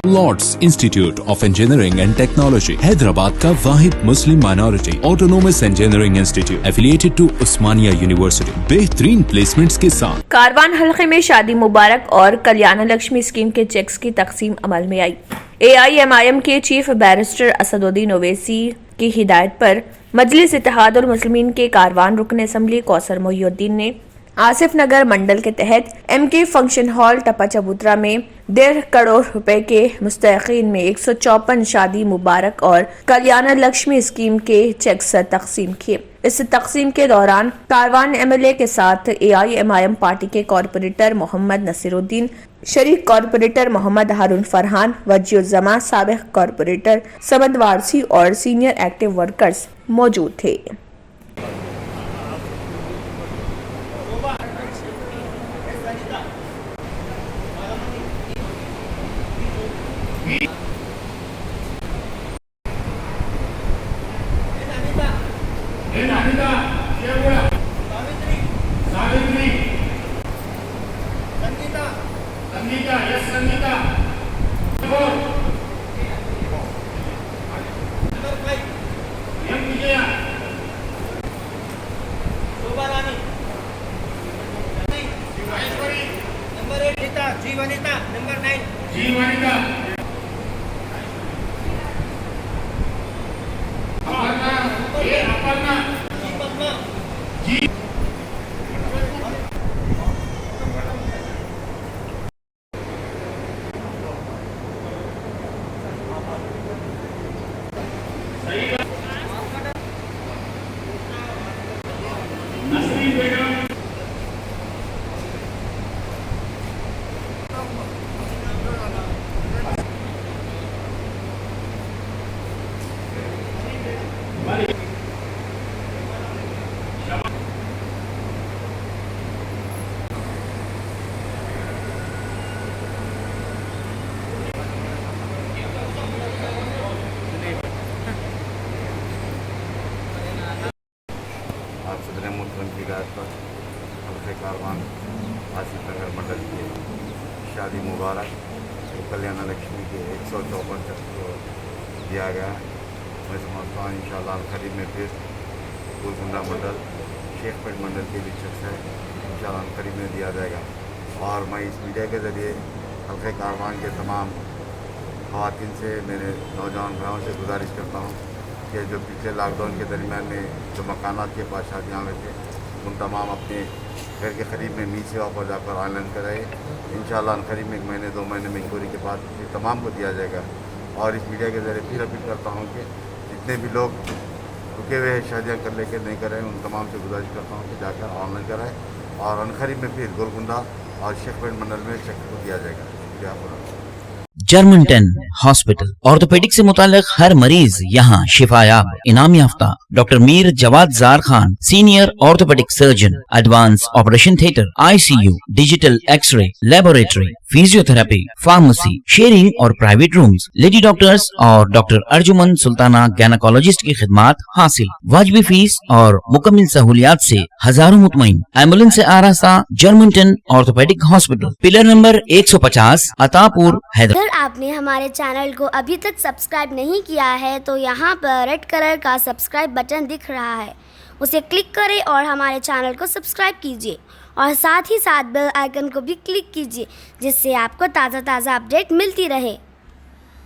Lord's Institute of Engineering and Technology Hyderabad का वाहिद Muslim minority autonomous engineering institute affiliated to Osmania University बेहतरीन placements के साथ। कारवान हल्के में शादी मुबारक और कल्याण लक्ष्मी स्कीम के चेक्स की तकसीम अमल में आई। AIMIM के चीफ बैरिस्टर असदुद्दीन ओवैसी की हिदायत पर मजलिस इत्तेहादुल मुस्लिमीन के कारवान रुकन असम्बली कौसर मोहिउद्दीन ने आसिफ नगर मंडल के तहत MK फंक्शन हॉल टप्पा चबूतरा में 1.5 करोड़ रुपए के मुस्तहिकीन में 154 शादी मुबारक और कल्याण लक्ष्मी स्कीम के चेक्स तकसीम किए। इस तकसीम के दौरान कारवान MLA के साथ AIMIM पार्टी के कॉरपोरेटर मोहम्मद नसीरुद्दीन, शरीक कॉरपोरेटर मोहम्मद हारून फरहान, वजीउज़्ज़मा, साबिक कॉरपोरेटर समद वारसी और सीनियर एक्टिव वर्कर्स मौजूद थे। जीवनिता नंबर 9 जीवनिता अपर्णा जी नसरीन बेगम सदर मुहतरम की हिदायत पर हल्के कारवान आसिफ नगर मंडल की शादी मुबारक और कल्याण लक्ष्मी के 154 चेक को दिया गया। मैं समझता हूँ इंशाअल्लाह करीब में फिर गोलकुंडा मंडल शेखपेट मंडल के भी चेक है इंशाअल्लाह करीब में दिया जाएगा। और मैं इस मीडिया के ज़रिए हल्के कारवान के तमाम ख़वातीन से मेरे नौजवान भाइयों से गुजारिश करता हूँ कि जो पिछले लॉकडाउन के दरमियान में जो मकानात के पास शादियाँ हुए थे उन तमाम अपने घर के करीब में मी सेवा पर जाकर ऑनलाइन कराए। इंशाअल्लाह करीब में 1 महीने 2 महीने में इंक्वायरी के बाद ये तमाम को दिया जाएगा। और इस मीडिया के ज़रिए फिर अपील करता हूँ कि जितने भी लोग रुके हुए शादियाँ कर लेके नहीं कराएँ उन तमाम से गुजारिश करता हूँ कि जाकर ऑनलाइन कराएँ और अनकरीब में फिर गोलकुंडा और शेखपेट मंडल में चेक को दिया जाएगा। शुक्रिया। जर्मनटन हॉस्पिटल ऑर्थोपेडिक से मुताल्लिक हर मरीज यहाँ शिफायाब। इनाम याफ्ता doctor Mir Jawad Zar Khan, senior orthopaedic surgeon, advance operation theatre, ICU, digital x-ray, laboratory, physiotherapy, pharmacy, sharing और प्राइवेट रूम्स, लेडी डॉक्टर्स और डॉक्टर अर्जुमन सुल्ताना गैनाकोलॉजिस्ट की खिदमात हासिल। वाजिबी फीस और मुकम्मल सहूलियात से हजारों मुतमईन। एम्बुलेंस से आरास्ता Germanton orthopaedic hospital, pillar number 150, Attapur, Hyderabad. अगर आपने हमारे चैनल को अभी तक सब्सक्राइब नहीं किया है तो यहाँ पर रेड कलर का सब्सक्राइब बटन दिख रहा है, उसे क्लिक करें और हमारे चैनल को सब्सक्राइब कीजिए और साथ ही साथ बेल आइकन को भी क्लिक कीजिए जिससे आपको ताज़ा अपडेट मिलती रहे।